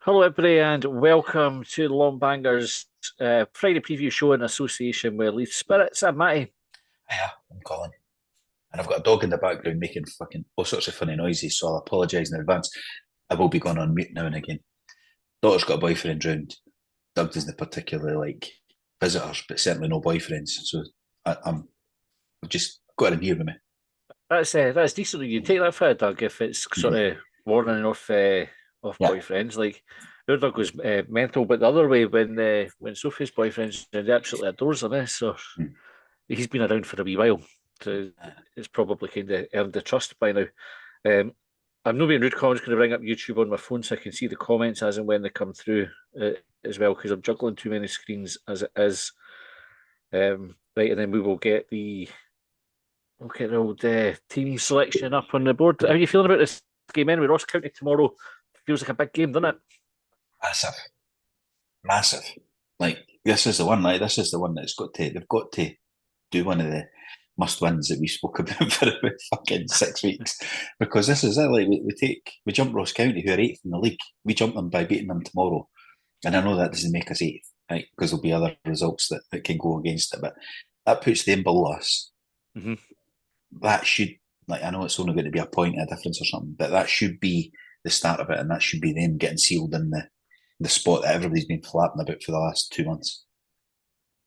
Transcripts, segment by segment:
Hello, everybody, and welcome to the Long Bangers Friday preview show in association with Leith Spirits. I'm Matty. Yeah, I'm Colin. And I've got a dog in the background making fucking all sorts of funny noises, so I'll apologise in advance. I will be going on mute now and again. Daughter's got a boyfriend round. Doug doesn't particularly like visitors, but certainly no boyfriends. So I've just got him here with me. That's decent of you. Take that for a Doug if it's sort Mhm. of warning off Yeah. boyfriends. Like your Doug was mental, but the other way when Sophie's boyfriend's he absolutely adores them. So Mm. he's been around for a wee while. So it's probably kind of earned the trust by now. Um, I'm not being rude, Colin's going to bring up YouTube on my phone so I can see the comments as and when they come through as well because I'm juggling too many screens as it is. Right, and then we'll get the old team selection up on the board. How are you feeling about this game anyway? Ross County tomorrow feels like a big game, doesn't it? Massive. Massive. Like this is the one, like this is the one that's they've got to do one of the must wins that we spoke about for about fucking 6 weeks. Because this is it, like we jump Ross County, who are eighth in the league. We jump them by beating them tomorrow. And I know that doesn't make us eighth, right? Because there'll be other results that can go against it, but that puts them below us. Mm-hmm. That should, like, I know it's only going to be a point of difference or something, but that should be the start of it, and that should be them getting sealed in the spot that everybody's been flapping about for the last 2 months.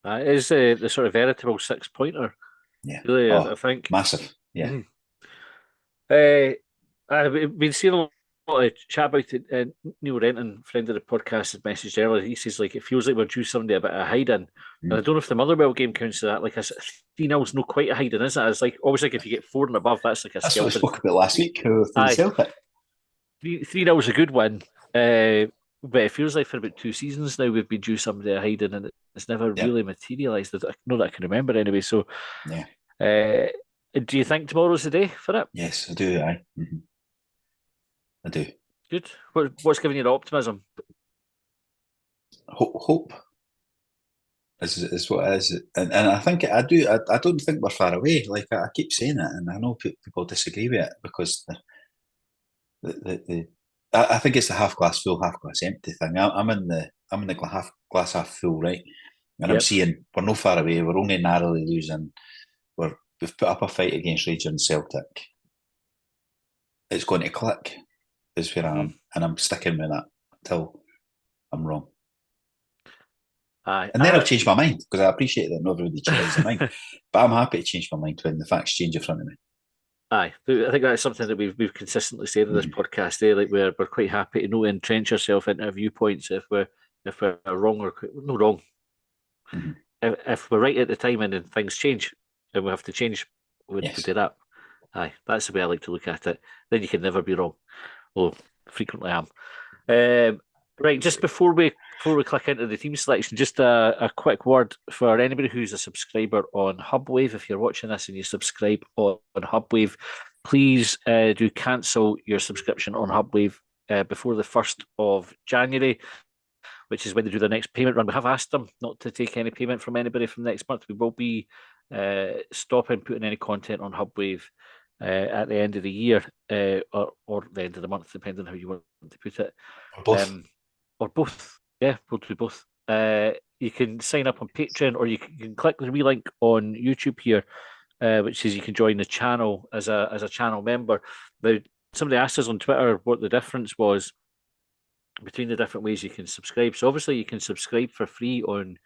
That is the sort of veritable six-pointer, Yeah. really, I Oh, think. massive. Yeah. Mhm. Uh, I've been seeing a lot of chat about it. Neil Renton, friend of the podcast, had messaged earlier. He says like it feels like we're due somebody a bit of hiding. And I Mm. don't know if the Motherwell game counts to that. Like a 3-0's not quite a hiding, is it? It's like always like if you get four and above, that's like a That's what I scalping. spoke about last week with the Aye, Celtic. 3 0's a good win. But it feels like for about 2 seasons now we've been due somebody a hiding, and it's never Yeah. really materialised. Not that I can remember anyway. So, Yeah. uh, do you think tomorrow's the day for it? Yes, I do. I do. Good. What's giving you the optimism? Hope is what it is, and I think I do. I don't think we're far away. Like I keep saying it, and I know people disagree with it because the I think it's the half glass full, half glass empty thing. I'm in the half full, right? And I'm Yep. seeing we're no far away. We're only narrowly losing. We've put up a fight against Rangers and Celtic. It's going to click. Is where I Hmm. am, and I'm sticking with that until I'm wrong. Aye. And then I'll change my mind because I appreciate that not everybody changes their mind. But I'm happy to change my mind when the facts change in front of me. Aye, I think that's something that we've consistently said in this Mm-hmm. podcast. Like we're quite happy to not entrench ourselves into our viewpoints if we're wrong or no wrong. Mm-hmm. If we're right at the time and then things change and we have to change, we Yes. do that. Aye, that's the way I like to look at it. Then you can never be wrong. Well, frequently am. Right, just before we click into the team selection, just a quick word for anybody who's a subscriber on Hubwave. If you're watching this and you subscribe on Hubwave, please do cancel your subscription on Hubwave before the 1st of January, which is when they do their next payment run. We have asked them not to take any payment from anybody from next month. We will be stopping putting any content on Hubwave at the end of the year or the end of the month, depending on how you want to put it. Or both. Um, or both. Yeah, we'll do both. You can sign up on Patreon, or you can click the wee link on YouTube here, which says you can join the channel as a channel member. Now, somebody asked us on Twitter what the difference was between the different ways you can subscribe. So obviously, you can subscribe for free on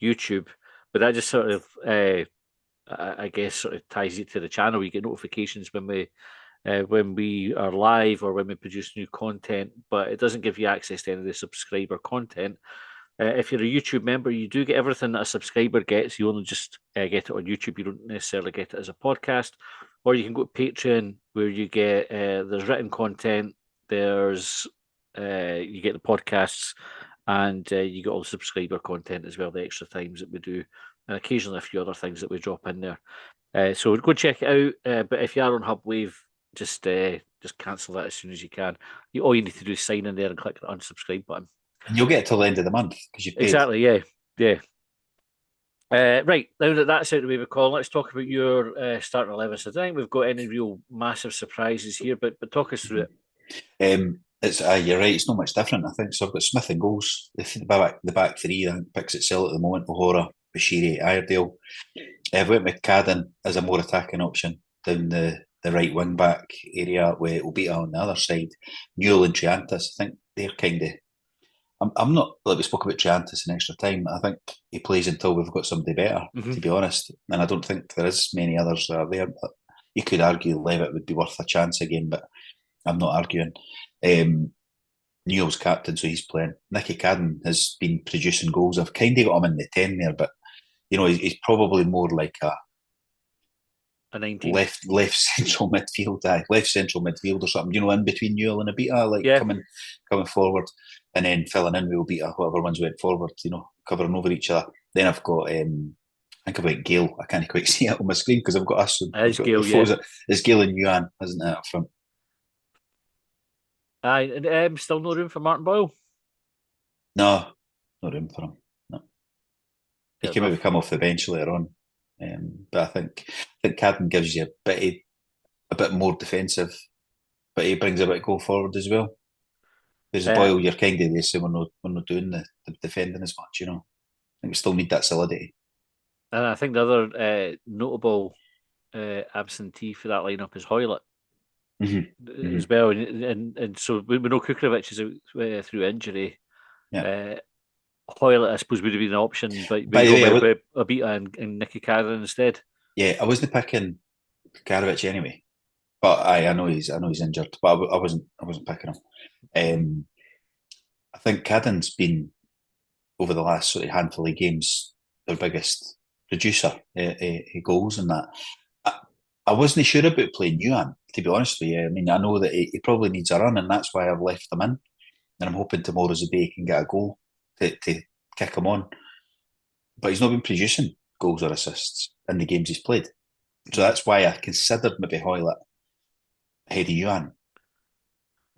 YouTube, but that just sort of, I guess, sort of ties it to the channel. You get notifications when we are live or when we produce new content, but it doesn't give you access to any of the subscriber content. If you're a YouTube member, you do get everything that a subscriber gets. You only just get it on YouTube. You don't necessarily get it as a podcast. Or you can go to Patreon, where you get there's written content, there's you get the podcasts, and you get all the subscriber content as well, the extra times that we do, and occasionally a few other things that we drop in there. So go check it out. But if you are on Hubwave, just cancel that as soon as you can. All you need to do is sign in there and click the unsubscribe button. And you'll get it till the end of the month because you paid. Exactly. Yeah. Yeah. Right, now that that's out of the way, Colin, let's talk about your starting 11. So I don't think we've got any real massive surprises here, but talk us through Mhm. it. It's you're right. It's not much different. I think so. I've got Smith and goals. The back three. I think picks itself at the moment. O'Hora, Bashiri, Iredale. I've went with Cadden as a more attacking option down the right wing back area with Obita on the other side. Newell and Triantis. I think they're kind of. I'm not like we spoke about Triantis in extra time. I think he plays until we've got somebody better. Mm-hmm. To be honest, and I don't think there is many others that are there. But you could argue Levitt would be worth a chance again, but I'm not arguing. Um, Neil's captain, so he's playing. Nicky Cadden has been producing goals. I've kind of got him in the 10 there, but he's probably more like a A 19. left central midfield, left central midfield or something. In between Newell and Abita, like Yeah. coming forward, and then filling in with Abita, whoever ones went forward. Covering over each other. Then I've got. I think about Gale. I can't quite see it on my screen because I've got us. I've It's got the Gale, yeah. photos. It's Gale and Yuan, isn't it, up front? Aye, and still no room for Martin Boyle. No, no room for him. No. He Fair can maybe enough. come off the bench later on. But I think Cadden gives you a bit more defensive, but he brings a bit of goal forward as well. There's a Uh, Boyle, you're kind of the same. We're not doing the defending as much. I think we still need that solidity. and I think the other notable absentee for that lineup is Hoylett Mm-hmm. Mm-hmm. as well, and so we know Kukovic is out through injury. Yeah. Uh, Hoylett, I suppose, would have been an option, but By you the go way, with Abita and Nicky Carden instead. I wasn't picking Karovic anyway, but I know he's injured, but I wasn't picking him. I think Cadden's been over the last sort of handful of games their biggest producer goals and that. I, I wasn't sure about playing Yuan, to be honest with you. I mean, I know that he probably needs a run, and that's why I've left him in. And I'm hoping tomorrow's the day he can get a goal to kick him on. But he's not been producing goals or assists in the games he's played. So Mhm. that's why I considered maybe Hoylett ahead of Yuan.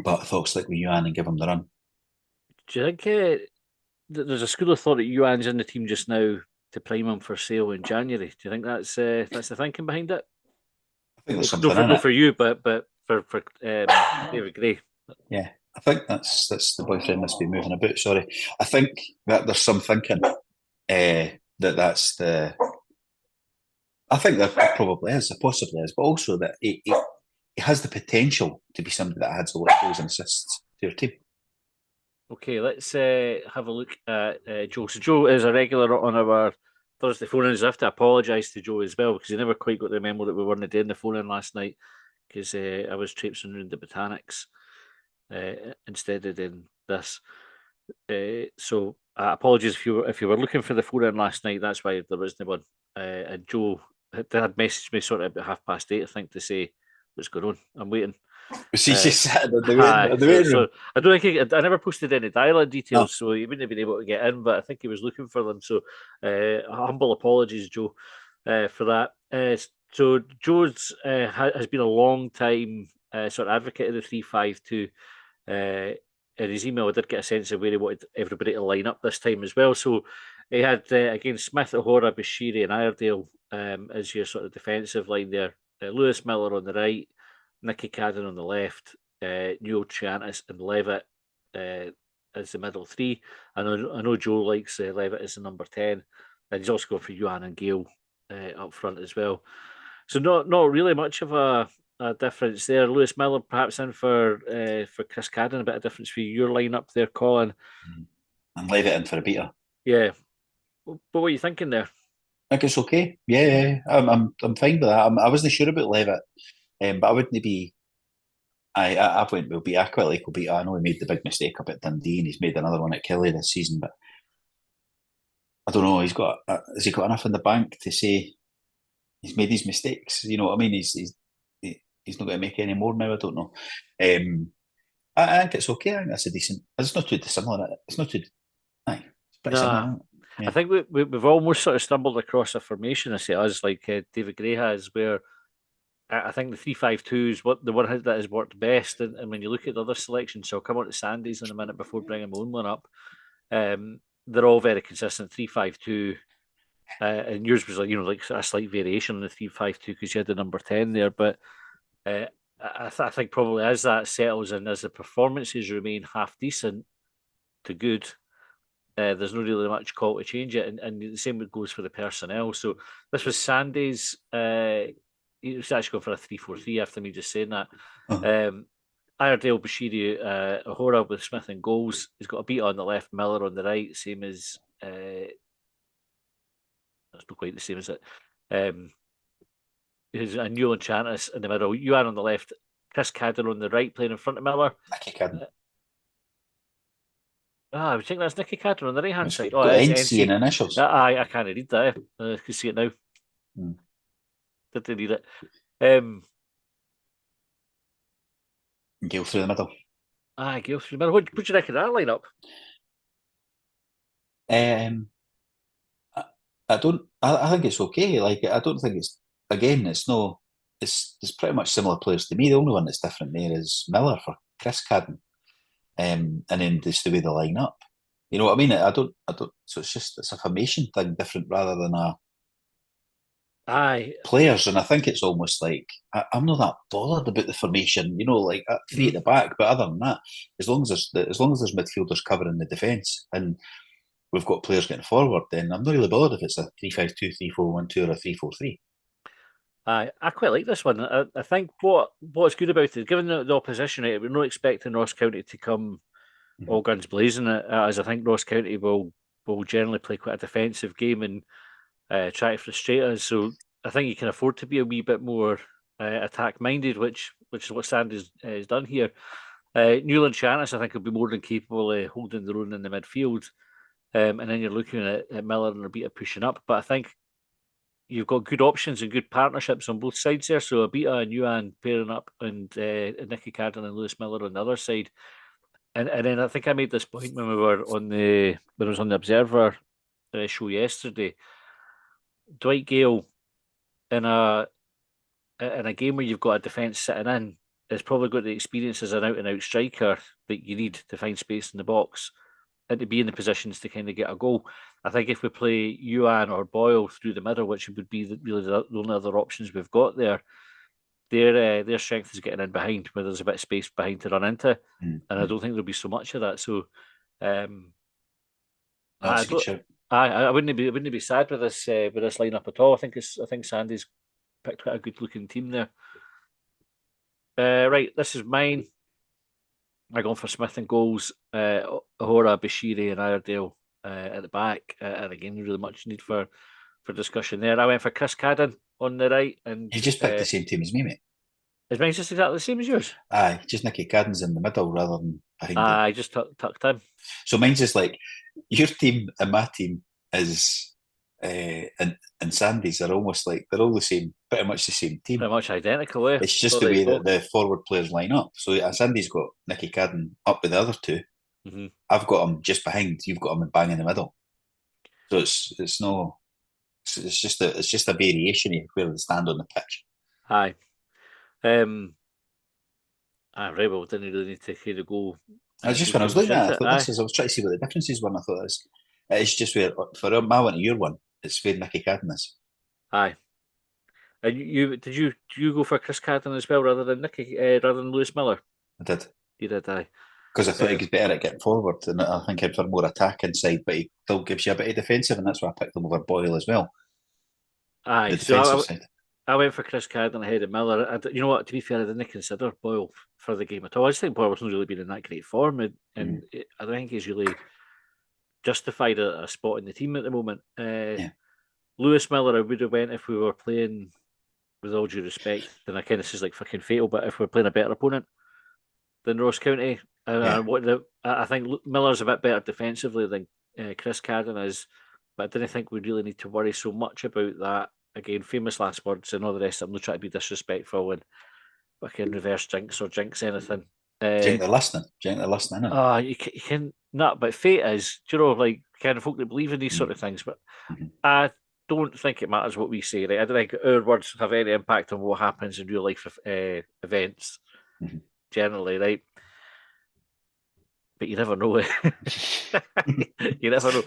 But I thought stick with Yuan and give him the run. Do you think there's a school of thought that Yuan's in the team just now to prime him for sale in January? Do you think that's the thinking behind it? I think there's No something for in no it. for you, but for David Gray. Yeah. I think that's the boyfriend must be moving about. Sorry. I think that there's some thinking that's the. I think there probably is, there possibly is, but also that he has the potential to be somebody that adds a lot of goals and assists to your team. Okay, let's have a look at Joe. So Joe is a regular on our Thursday phone-ins. I have to apologise to Joe as well because he never quite got the memo that we weren't doing the phone-in last night because I was traipsing around the botanics instead of doing this. So apologies if you were looking for the phone-in last night. That's why there wasn't one. And Joe had messaged me sort of about 8:30, I think, to say what's going on. I'm waiting. Was he just sitting in Hi. the waiting So room? I don't think I never posted any dial-in No. details, so he wouldn't have been able to get in. But I think he was looking for them. So humble apologies, Joe, for that. So Joe's has been a long time sort of advocate of the 3-5-2. In his email, I did get a sense of where he wanted everybody to line up this time as well. So he had again Smith, O'Hora, Bashiri, and Iredale as your sort of defensive line there. Lewis Miller on the right, Nicky Cadden on the left, Newell Triantis and Levitt as the middle three. I know Joe likes Levitt as the number 10, and he's also going for Johan and Gale up front as well. So not really much of a difference there. Lewis Miller perhaps in for Chris Cadden, a bit of difference for your lineup there, Colin. And leave it in for a beater. Yeah, but what are you thinking there? I think it's okay. Yeah. I'm fine with that. I wasn't sure about Levitt, but I wouldn't be. I've went with Obita. I quite like Obita. I know he made the big mistake up at Dundee, and he's made another one at Kelly this season. But I don't know. Has he got enough in the bank to say he's made his mistakes? You know what I mean? He's not going to make any more now. I don't know. I think it's okay. I think that's a decent. It's not too dissimilar. It's not too. Aye, it's pretty Nah, similar. I Yeah. think we've almost sort of stumbled across a formation, I say us, like David Gray has, where I think the 3-5-2 is what the one that has worked best. And when you look at the other selections, so I'll come on to Sandy's in a minute before bringing my own one up. They're all very consistent 3-5-2. And yours was like a slight variation on the 3-5-2 because you had the number 10 there. But uh, I think probably as that settles and as the performances remain half decent to good, there's not really much call to change it, and the same goes for the personnel. So this was Sandy's. He was actually going for a 3-4-3 after me just saying that. Oh, Um, Iredale, Bashiri, Ahora with Smith and goals. He's got a beat on the left, Miller on the right, same as. That's not quite the same as it. Um, There's a Newland Chantis in the middle, Yuan on the left, Chris Cadden on the right, playing in front of Miller. Nicky Cadden. Uh, I would think that's Nicky Cadden on the right hand It's side. Oh, got it is NC in NC. initials. I can't read that. I can see it now. Hmm. Did they read it? Um, Gale through the middle. Gale through the middle. What do you reckon of that lineup? Um, I don't. I think it's okay. Like I don't think it's. Again, it's no. It's pretty much similar players to me. The only one that's different there is Miller for Chris Cadden, and then just the way they line up. You know what I mean? I don't. I don't. So it's a formation thing different rather than a Aye. players. And I think it's almost like I'm not that bothered about the formation. You know, like three at Mhm. the back. But other than that, as long as there's midfielders covering the defence and we've got players getting forward, then I'm not really bothered if it's a 3-5-2, 3-4-1-2, or a 3-4-3. I quite like this one. I think what's good about it, given the opposition, right, we're not expecting Ross County to come Mm-hmm. all guns blazing, as I think Ross County will generally play quite a defensive game and try to frustrate us. So I think you can afford to be a wee bit more attack minded, which is what Sanders has done here. Newland Shannis, I think, will be more than capable of holding their own in the midfield. And then you're looking at Miller and Abita pushing up. But I think you've got good options and good partnerships on both sides there. So Abita and Yuan pairing up and Nicky Cadden and Lewis Miller on the other side. And then I think I made this point when we were on when I was on the Observer show yesterday. Dwight Gale in a game where you've got a defence sitting in has probably got the experience as an out and out striker that you need to find space in the box and to be in the positions to kind of get a goal. I think if we play Yuan or Boyle through the middle, which would be really the only other options we've got there, their strength is getting in behind where there's a bit of space behind to run into, and I Mm-hmm. don't think there'll be so much of that. So um, No, I that's a good don't. shout. I wouldn't be sad with this lineup at all. I think Sandy's picked quite a good looking team there. Right, this is mine. I gone for Smith and goals, Ahora, Bashiri, and Iredale at the back, and again, really much need for discussion there. I went for Chris Cadden on the right, and You just picked the same team as me, mate. is mine just exactly the same as yours? Aye, just Nicky Cadden's in the middle rather than behind him. I just tucked in. So mine's just like your team and my team is, and Sandy's are almost like they're all the same, pretty much the same team. Pretty much identical, eh? It's just So the there you way go. that the forward players line up. So Sandy's got Nicky Cadden up with the other two. Mm-hmm. I've got him just behind. You've got him bang in the middle. So it's no. It's just a variation of where they stand on the pitch. Aye. Um, right, well, didn't really need to kind of go I was just deep when I was down looking at into it, I it. thought Aye. I was trying to see what the differences were, and I thought it's just where for my one to your one, it's where Nicky Cadden is. Aye. And you go for Chris Cadden as well rather than rather than Lewis Miller? I did. You did, aye. Because I thought he Um, was better at getting forward, and I think he'd for more attack inside, but he still gives you a bit of defensive, and that's why I picked him over Boyle as well, aye. the So defensive side. I went for Chris Cadden ahead of Miller. You know what? To be fair, I didn't consider Boyle for the game at all. I just think Boyle wasn't really been in that great form, Mm, I don't think he's really justified a spot in the team at the moment. yeah, Lewis Miller, I would have went if we were playing, with all due respect, and I kind of is like fucking fatal, but if we're playing a better opponent than Ross County, yeah. I think Miller's a bit better defensively than Chris Cadden is, but I didn't think we really need to worry so much about that. Again, famous last words and all the rest. I'm not trying to be disrespectful and fucking reverse jinx anything. Do you think they're listening? Do you think they're listening in? You can not, but fate is, do you know, like kind of folk that believe in these sort Mm, of things. But mhm, I don't think it matters what we say. Right? I don't think our words have any impact on what happens in real life events mhm. generally, right? But you never know. You never know.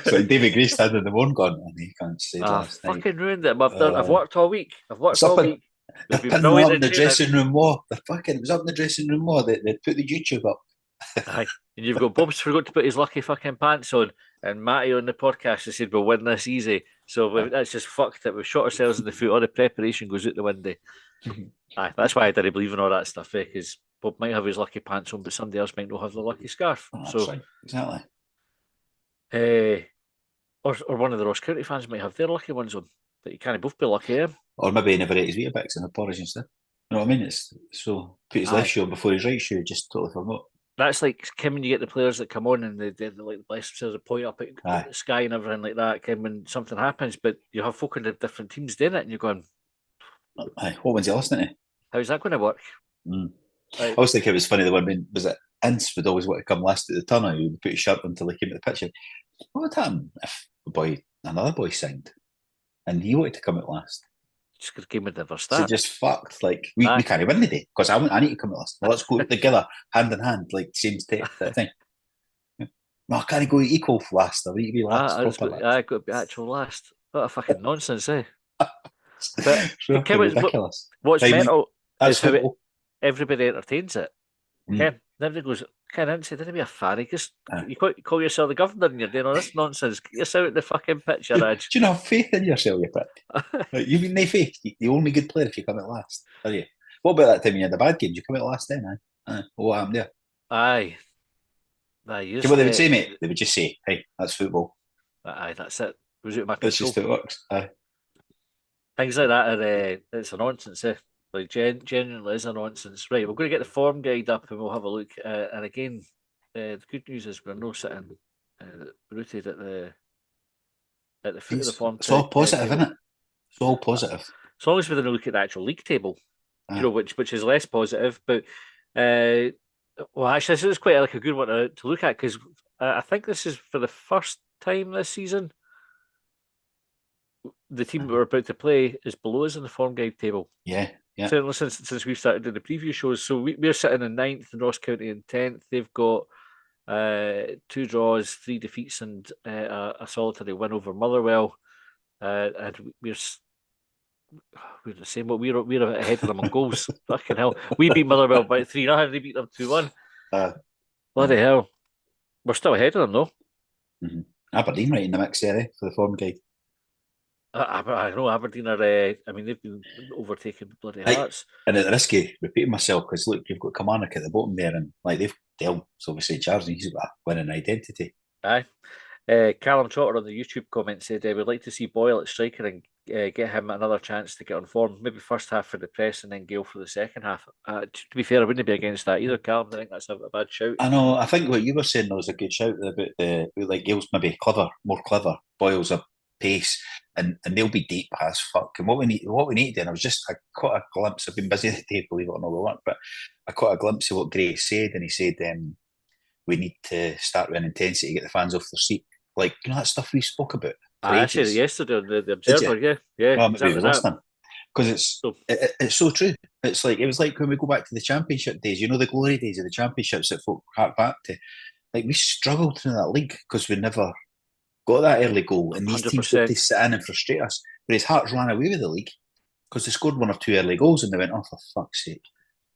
So like David Gray standing in the morning going, and he can't say I last night. fucking ruined it. I've Uh, worked all week. I've worked it's up all in week. They'll They're be pinning brilliant up in at the training. dressing room wall. It was up in the dressing room wall. They put the YouTube up. Aye. And you've got Bob's forgot to put his lucky fucking pants on, and Matty on the podcast has said we'll win this easy. So that's just fucked it. We've shot ourselves in the foot. All the preparation goes out the window. Aye, that's why I didn't believe in all that stuff, because Bob might have his lucky pants on, but somebody else might not have the lucky scarf. Oh, that's So, right, exactly. or one of the Ross County fans might have their lucky ones on. But you can't both be lucky, eh? Or maybe he never ate his Weetabix in the porridge instead. You know what I mean? It's so put his left Aye. shoe on before his right shoe. Just totally forgot. That's like Kim when you get the players that come on and they like bless themselves, they point up at Aye, the sky and everything like that. Kim, when something happens, but you have folk in the different teams doing it, and you're going, aye. What one's he listening to? "How's that going to work?" Mm. I Like, always think it was funny the one when was it Ince would always want to come last at the tunnel. He would put his shirt until he came to the pitch. What would happen if another boy signed and he wanted to come at last? just because the game would never So start. just fucked. Like we Aye. can't win the day because I need to come at last. Well, let's go together, hand in hand, like same step that thing. No, I can't go equal for last. I need to be last, proper last. I got to be actual last. What a fucking nonsense, eh? But It's fucking Kim, ridiculous. what's Right, mental that's is how football. everybody entertains it. Mm. Ken, everybody goes, Ken, I didn't say, didn't be a fanny. Just Aye. you call yourself the governor and you're doing all this nonsense. Get yourself out the fucking picture, Do Edge. you not have faith in yourself, you prick? Like, you've no faith. You're the only good player if you come at last, are you? What about that time when you had the bad games? You come at last then, aye? Aye. What happened there? Aye. Aye, Do you know what they would say, mate? They would just say, hey, that's football. Aye, that's it. It was out of my That's control. just how it works. Aye. Things like that are it's a nonsense, eh? Like genuinely is a nonsense. Right, we're going to get the form guide up and we'll have a look. And again, the good news is we're not sitting rooted at the foot of the form It's all positive, table. isn't it? It's all positive. As long as we don't look at the actual league table, Aye. you know, which is less positive. But well, actually, this is quite like a good one to look at because I think this is for the first time this season. The team we're about to play is below us in the form guide table. Yeah, yeah. Certainly since we've started doing the preview shows. So we're sitting in 9th and Ross County in 10th. They've got 2 draws, 3 defeats, and a solitary win over Motherwell. And we're the same, but we're ahead of them on goals. Fucking hell. We beat Motherwell by 3-0. They beat them 2-1. Bloody hell. We're still ahead of them, though. Mm-hmm. Aberdeen right in the mix there, for the form guide. I know Aberdeen are. I mean, they've been overtaken bloody Hearts. And at the risk of repeating myself, because look, you've got Kilmarnock at the bottom there, and like they've dealt, so obviously Charles, he's got a winning identity. Aye. Callum Trotter on the YouTube comment said, we'd like to see Boyle at striker and get him another chance to get on form. Maybe first half for the press and then Gale for the second half. To be fair, I wouldn't be against that either, Callum. I think that's a bad shout. I know. I think what you were saying was a good shout about like Gale's maybe more clever. Boyle's a pace, and they'll be deep as fuck. And what we need to do, and I caught a glimpse. I've been busy today, believe it or not, with work, but I caught a glimpse of what Gray said, and he said we need to start with an intensity to get the fans off their seat. Like, you know, that stuff we spoke about. I said it yesterday on the Observer, yeah. Well, exactly maybe listening. Because it's so true. It's like, it was like when we go back to the championship days, you know, the glory days of the championships that folk hark back to. Like, we struggled through that league because we never got that early goal, and these 100%. teams got to sit in and frustrate us. Whereas Hearts ran away with the league because they scored 1 or 2 early goals and they went, oh, for fuck's sake.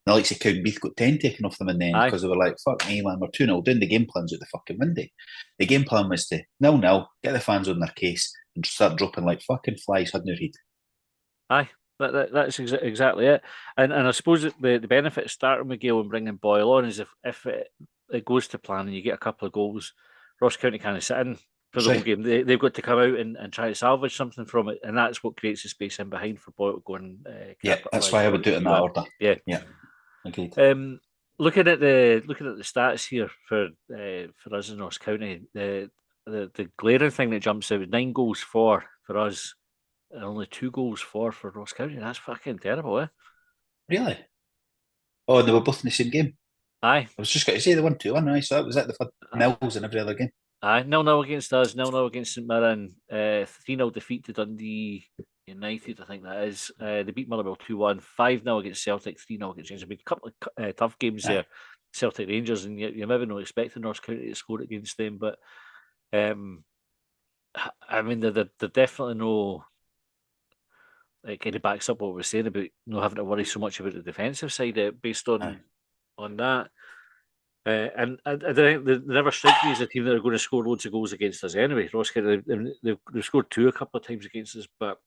And the likes of Cowdenbeath got 10 taken off them in the end because they were like, fuck me, man, we're 2-0 down. The game plan's at the fucking window. The game plan was to 0-0, get the fans on their case, and start dropping like fucking flies had no read. Aye, that's exactly it. And I suppose the benefit of starting with Gale and bringing Boyle on is if it goes to plan and you get a couple of goals, Ross County kind of sit in for the whole game. They've got to come out and try to salvage something from it, and that's what creates the space in behind for Boyle to go and that's why I would do it in that order. Yeah. Agreed. Looking at the stats here for us in Ross County, the glaring thing that jumps out: 9 goals for us, and only 2 goals for Ross County. That's fucking terrible, eh? Really? Oh, and they were both in the same game. Aye. I was just going to say they won 2-1. Aye, so that was it. They've had nils in every other game. Aye, 0-0 against us, 0-0 against St Mirren, 3-0 defeat to Dundee United, I think that is. They beat Motherwell 2-1, 5-0 against Celtic, 3-0 against Rangers. I mean, a couple of tough games there, Celtic Rangers, and you're maybe not expecting North County to score against them, but I mean, they're definitely no. it kind of backs up what we're saying about not having to worry so much about the defensive side based Aye. on that. And I don't think they never strike me as a team that are going to score loads of goals against us anyway. Ross, they've scored 2 a couple of times against us, but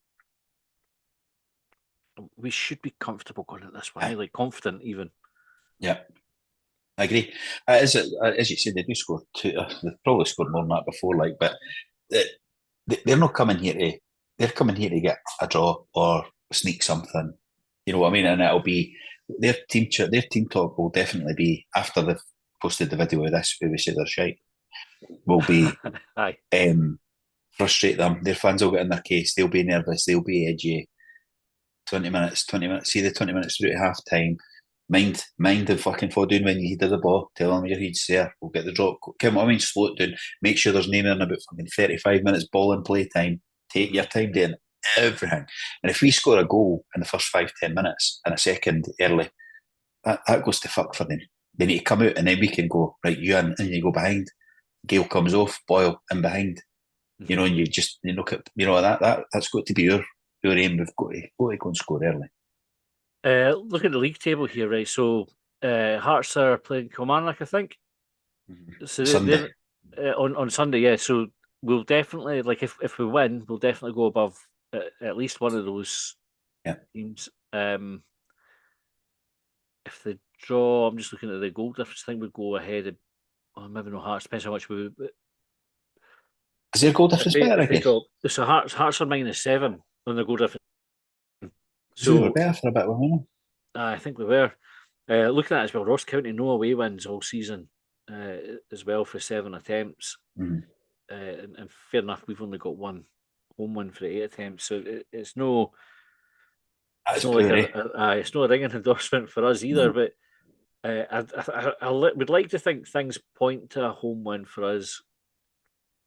we should be comfortable going at this one. Aye. Like confident even. Yeah, I agree. As you said, they do score 2. They've probably scored more than that before, like, but they're not coming here to. They're coming here to get a draw or sneak something. You know what I mean? And it'll be their team talk will definitely be after they've posted the video of this where we say they're shite. Will be Aye. Frustrate them. Their fans will get in their case. They'll be nervous. They'll be edgy. 20 minutes. See the 20 minutes through to half time. Mind the fucking fall down when you head the ball. Tell them your head's there. We'll get the drop. Come on, I mean, slow it down. Make sure there's naming in about fucking 35 minutes ball and play time. Take your time doing everything. And if we score a goal in the first 5-10 minutes and a second early, that goes to fuck for them. They need to come out and then we can go, right, you in, and you go behind. Gale comes off, Boyle in behind. You know, and you look at, you know, that's got to be your aim. We've got to go and score early. Look at the league table here, right? So Hearts are playing Kilmarnock, I think. So Sunday. On Sunday, yeah. So we'll definitely, like, if we win, we'll definitely go above at least one of those teams. If they draw, I'm just looking at the goal difference. I think we'd go ahead of, maybe no Hearts. Depends how much we. Is their goal difference better? I guess. So Hearts are -7 on the goal difference. So we were better for a bit, weren't we? I think we were. Looking at it as well, Ross County no away wins all season as well for 7 attempts. And fair enough, we've only got 1 home win for 8 attempts, so it's no. It's not it's no ringing endorsement for us either. But I would like to think things point to a home win for us.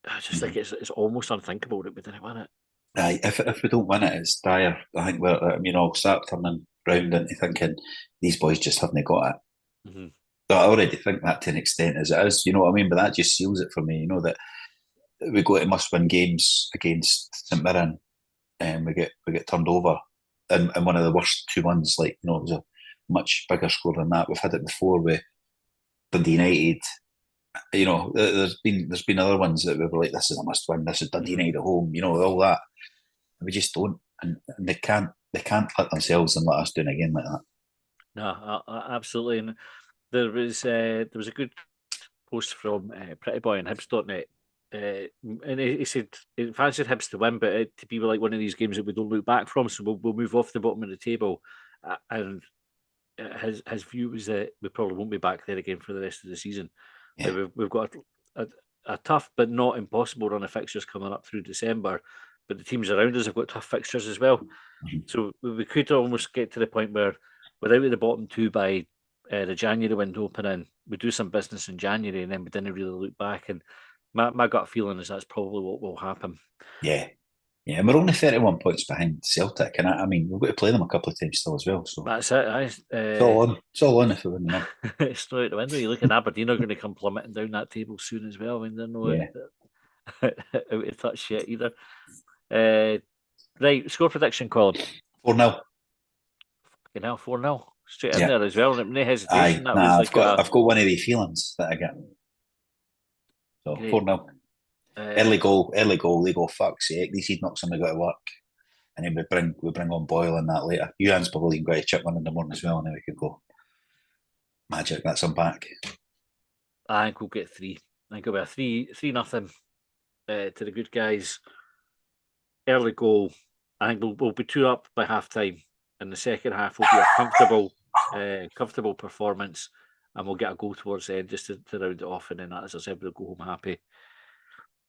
I just think it's almost unthinkable that we didn't win it. Aye, if we don't win it, it's dire. I think I'll start turning round into thinking these boys just haven't got it. So I already think that to an extent as it is, you know what I mean? But that just seals it for me, you know, that we go to must-win games against St Mirren and we get turned over in one of the worst 2-1s. Like, you know, it was a much bigger score than that. We've had it before with Dundee United. You know, there's been other ones that we were like, this is a must-win. This is Dundee United at home. You know, all that. We just don't, and they can't let themselves and let us do it again like that. No, absolutely. And there was a good post from Pretty Boy on Hibs.net, and he said he fancied Hibs to win, but to be like one of these games that we don't look back from, so we'll move off the bottom of the table. And his view was that we probably won't be back there again for the rest of the season. Yeah. We've got a tough but not impossible run of fixtures coming up through December. But the teams around us have got tough fixtures as well. So we could almost get to the point where we're out of the bottom 2 by the January window opening. We do some business in January and then we didn't really look back. And my gut feeling is that's probably what will happen. Yeah. Yeah, and we're only 31 points behind Celtic. And I mean, we've got to play them a couple of times still as well. So that's it. It's all on. It's all on if we win them. It's not out the window. You look at Aberdeen are going to come plummeting down that table soon as well. I mean, they're not out of touch yet either. Right, score prediction, Colin. 4-0. Fucking hell, 4-0. Straight in there as well. No hesitation. I've got one of the feelings that I get. So 4-0. Early goal, they go, fuck's sake, these Heedknocks only got to work. And then we bring on Boyle and that later. Ewan's probably got to chip one in the morning as well, and then we could go. Magic, that's him back. I think we'll get 3. I think it'll be a 3-0 to the good guys. Early goal. I think we'll be 2 up by half time. In the second half will be a comfortable performance, and we'll get a goal towards the end just to round it off. And then, as I said, we'll go home happy.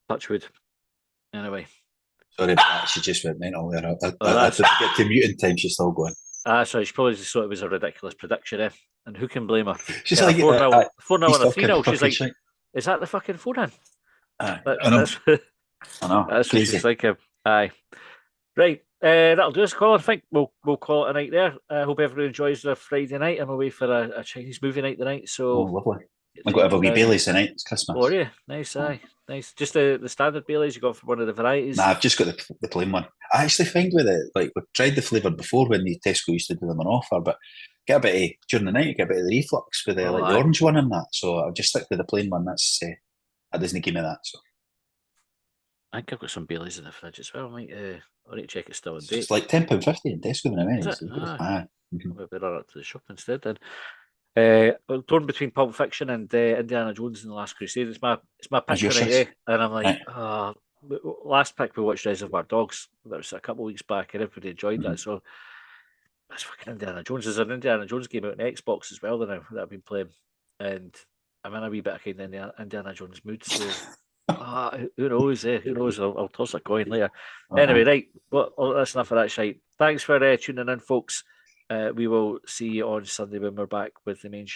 Touchwood. Anyway. Sorry about that. She just went mental there. I didn't get to mute in time. She's still going. Sorry. She probably just thought it was a ridiculous prediction, And who can blame her? She's like 4-0 and a 3-0. She's like, shite. Is that the fucking 4-0? I know. That's what she's thinking. Aye. Right. That'll do us, Colin. I think we'll call it a night there. I hope everyone enjoys their Friday night. I'm away for a Chinese movie night tonight. So lovely. I've got to have a wee Bailey's tonight. It's Christmas. Oh, yeah. Nice, aye. Nice. Just the standard Baileys you got from one of the Nah, varieties? I've just got the plain one. I actually find with it, like we've tried the flavour before when the Tesco used to do them on offer, but get a bit of, during the night, you get a bit of the reflux with the Oh, like the aye. orange one and that. So I'll just stick with the plain one. That doesn't give me that. So I think I've got some Baileys in the fridge as well. I need to check it's still in it's date. like £10.50 in Tesco in a Is minute. it? So you've got Ah, to, mhm. I'll maybe run up to the shop instead then. I'm torn between Pulp Fiction and Indiana Jones and the Last Crusade. It's my What's pick your tonight, choice? and I'm like, Right. last pick we watched Reservoir Dogs. That was a couple of weeks back, and everybody enjoyed Mhm. that. So that's fucking Indiana Jones. There's an Indiana Jones game out on Xbox as well now that I've been playing, and I'm in a wee bit of kind of Indiana Jones mood. So who knows? Who knows? I'll toss a coin later. Anyway, Uh-huh. right. Well, that's enough of that shite. Thanks for tuning in, folks. We will see you on Sunday when we're back with the main show.